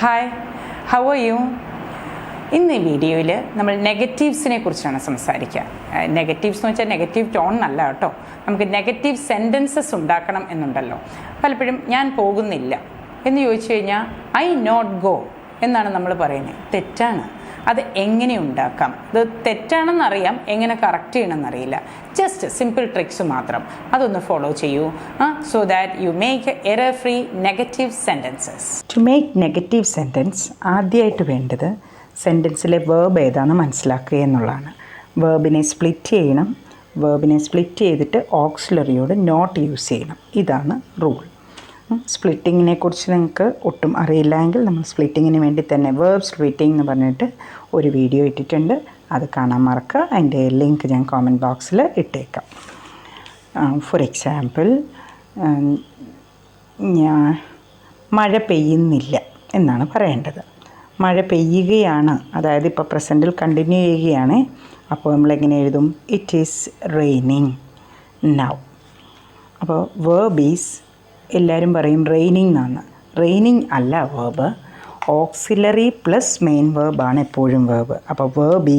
Hi, how are you? ഇന്ന് ഈ വീഡിയോയിൽ നമ്മൾ നെഗറ്റീവ്സിനെ കുറിച്ചാണ് സംസാരിക്കുക. നെഗറ്റീവ്സ് എന്ന് വെച്ചാൽ നെഗറ്റീവ് ടോൺ അല്ല കേട്ടോ. നമുക്ക് നെഗറ്റീവ് സെൻറ്റൻസസ് ഉണ്ടാക്കണം എന്നുണ്ടല്ലോ. പലപ്പോഴും ഞാൻ പോകുന്നില്ല എന്ന് ചോദിച്ചു കഴിഞ്ഞാൽ ഐ നോട്ട് ഗോ എന്നാണ് നമ്മൾ പറയുന്നത്. തെറ്റാണ്. അത് എങ്ങനെ ഉണ്ടാക്കാം? ഇത് തെറ്റാണെന്നറിയാം, എങ്ങനെ കറക്റ്റ് ചെയ്യണമെന്നറിയില്ല. ജസ്റ്റ് സിമ്പിൾ ട്രിക്സ് മാത്രം അതൊന്ന് ഫോളോ ചെയ്യൂ, so that you make error free negative sentences. To make negative sentence ആദ്യമായിട്ട് വേണ്ടത് സെൻറ്റൻസിലെ വേർബ് ഏതാണെന്ന് മനസ്സിലാക്കുക എന്നുള്ളതാണ്. വേർബിനെ സ്പ്ലിറ്റ് ചെയ്യണം. വേർബിനെ സ്പ്ലിറ്റ് ചെയ്തിട്ട് ഓക്സിലറിയോട് നോട്ട് യൂസ് ചെയ്യണം. ഇതാണ് റൂൾ. സ്പ്ലിറ്റിങ്ങിനെ കുറിച്ച് നിങ്ങൾക്ക് ഒട്ടും അറിയില്ലെങ്കിൽ നമ്മൾ സ്പ്ലിറ്റിങ്ങിന് വേണ്ടി തന്നെ വേർബ് സ്പ്ലിറ്റിംഗ് എന്ന് പറഞ്ഞിട്ട് ഒരു വീഡിയോ ഇട്ടിട്ടുണ്ട്. അത് കാണാൻ മറക്കുക. അതിൻ്റെ ലിങ്ക് ഞാൻ കോമൻറ്റ് ബോക്സിൽ ഇട്ടേക്കാം. ഫോർ എക്സാമ്പിൾ, മഴ പെയ്യുന്നില്ല എന്നാണ് പറയേണ്ടത്. മഴ പെയ്യുകയാണ്, അതായത് ഇപ്പോൾ പ്രസൻറ്റിൽ കണ്ടിന്യൂ ചെയ്യുകയാണ്. അപ്പോൾ നമ്മളെങ്ങനെ എഴുതും? It is raining now. അപ്പോൾ വേർബ് ഈസ്, എല്ലാവരും പറയും റെയിനിങ് എന്നാണ്. റെയിനിങ് അല്ല വേർബ്. ഓക്സിലറി പ്ലസ് മെയിൻ വേർബാണ് എപ്പോഴും വേർബ്. അപ്പോൾ വേർബ്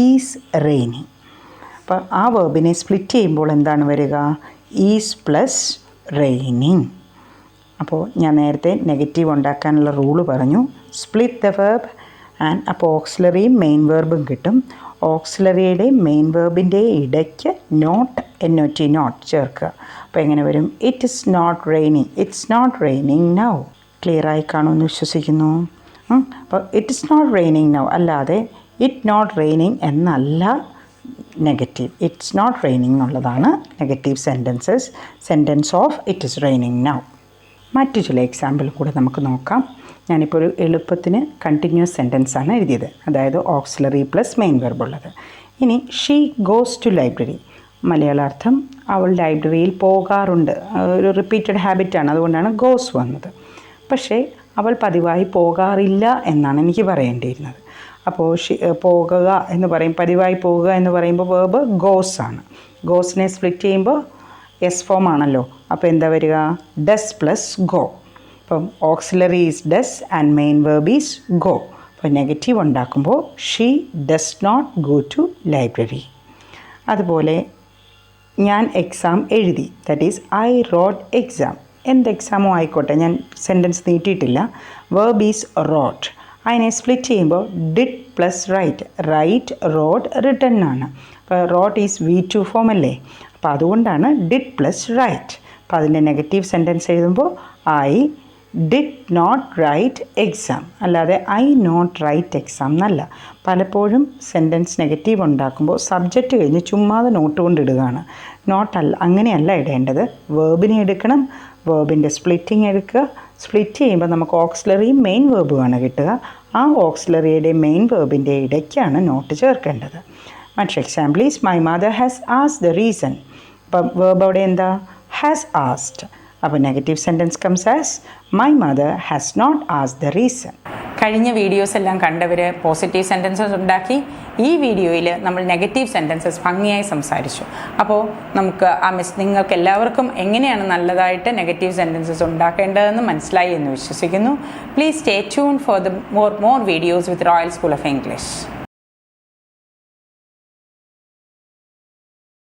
ഈസ് റെയിനിങ്. അപ്പോൾ ആ വേർബിനെ സ്പ്ലിറ്റ് ചെയ്യുമ്പോൾ എന്താണ് വരിക? Is plus raining. അപ്പോൾ ഞാൻ നേരത്തെ നെഗറ്റീവ് ഉണ്ടാക്കാനുള്ള റൂള് പറഞ്ഞു. സ്പ്ലിറ്റ് ദ വേർബ് ആൻഡ് അപ്പോൾ ഓക്സിലറിയും മെയിൻ വേർബും കിട്ടും. ഓക്സിലറിയുടെ മെയിൻ വേർബിൻ്റെ ഇടയ്ക്ക് നോട്ട് നോട്ട് ചേർക്കുക. അപ്പോൾ എങ്ങനെ വരും? It is not raining. It's not raining now. Clear ആയി കാണുമെന്ന് വിശ്വസിക്കുന്നു. അപ്പോൾ it is not raining now അല്ലാതെ ഇറ്റ് നോട്ട് റെയിനിങ് എന്നല്ല നെഗറ്റീവ്. ഇറ്റ്സ് നോട്ട് റെയിനിങ് എന്നുള്ളതാണ് negative sentences. Sentence of it is raining now. മറ്റു ചില എക്സാമ്പിൾ കൂടെ നമുക്ക് നോക്കാം. ഞാനിപ്പോൾ ഒരു എളുപ്പത്തിന് കണ്ടിന്യൂസ് സെൻറ്റൻസാണ് എഴുതിയത്, അതായത് ഓക്സിലറി പ്ലസ് മെയിൻ വെർബ് ഉള്ളത്. ഇനി ഷീ ഗോസ് ടു ലൈബ്രറി. മലയാളാർത്ഥം അവൾ ലൈബ്രറിയിൽ പോകാറുണ്ട്. ഒരു റിപ്പീറ്റഡ് ഹാബിറ്റാണ്, അതുകൊണ്ടാണ് ഗോസ് വന്നത്. പക്ഷേ അവൾ പതിവായി പോകാറില്ല എന്നാണ് എനിക്ക് പറയേണ്ടിയിരുന്നത്. അപ്പോൾ പോകുക എന്ന് പറയും, പതിവായി പോകുക എന്ന് പറയുമ്പോൾ വേർബ് ഗോസ് ആണ്. ഗോസിനെ സ്പ്ലിറ്റ് ചെയ്യുമ്പോൾ എസ് ഫോം ആണല്ലോ. അപ്പോൾ എന്താ വരിക? Does plus go. അപ്പം auxiliary is does and main verb is go. അപ്പോൾ നെഗറ്റീവ് ഉണ്ടാക്കുമ്പോൾ she does not go to library. അതുപോലെ ഞാൻ എക്സാം എഴുതി, that is I wrote exam. എന്ത് എക്സാമോ ആയിക്കോട്ടെ, ഞാൻ സെൻറ്റൻസ് നീട്ടിയിട്ടില്ല. Verb is wrote. അതിനെ സ്പ്ലിറ്റ് ചെയ്യുമ്പോൾ did plus write. Write, wrote, written ആണ്. അപ്പോൾ റോട്ട് ഈസ് V2 ഫോം അല്ലേ. അപ്പോൾ അതുകൊണ്ടാണ് ഡിഡ് പ്ലസ് റൈറ്റ്. അപ്പോൾ അതിൻ്റെ നെഗറ്റീവ് സെൻറ്റൻസ് എഴുതുമ്പോൾ I did not write exam, അല്ലാതെ ഐ നോട്ട് റൈറ്റ് എക്സാം എന്നല്ല. പലപ്പോഴും സെൻറ്റൻസ് നെഗറ്റീവ് ഉണ്ടാക്കുമ്പോൾ സബ്ജക്റ്റ് കഴിഞ്ഞ് ചുമ്മാതെ നോട്ട് കൊണ്ട് ഇടുകയാണ്. നോട്ടല്ല, അങ്ങനെയല്ല ഇടേണ്ടത്. വേർബിനെ എടുക്കണം. വേർബിൻ്റെ സ്പ്ലിറ്റിംഗ് എടുക്കുക. സ്പ്ലിറ്റ് ചെയ്യുമ്പോൾ നമുക്ക് ഓക്സിലറിയും മെയിൻ വേർബുമാണ് കിട്ടുക. ആ ഓക്സിലറിയുടെ മെയിൻ വേർബിൻ്റെ ഇടയ്ക്കാണ് നോട്ട് ചേർക്കേണ്ടത്. മറ്റൊരു example is my mother has asked the reason. അപ്പം വേർബ് അവിടെ എന്താ? Has asked. അപ്പോൾ negative sentence comes as my mother has not asked the reason. കഴിഞ്ഞ വീഡിയോസ് എല്ലാം കണ്ടവർ പോസിറ്റീവ് സെൻറ്റൻസസ് ഉണ്ടാക്കി. ഈ വീഡിയോയിൽ നമ്മൾ നെഗറ്റീവ് സെൻറ്റൻസസ് ഭംഗിയായി സംസാരിച്ചു. അപ്പോൾ നമുക്ക് നിങ്ങൾക്ക് എല്ലാവർക്കും എങ്ങനെയാണ് നല്ലതായിട്ട് നെഗറ്റീവ് സെൻറ്റൻസസ് ഉണ്ടാക്കേണ്ടതെന്ന് മനസ്സിലായി എന്ന് വിശ്വസിക്കുന്നു. Please stay tune for the more videos with royal school of English.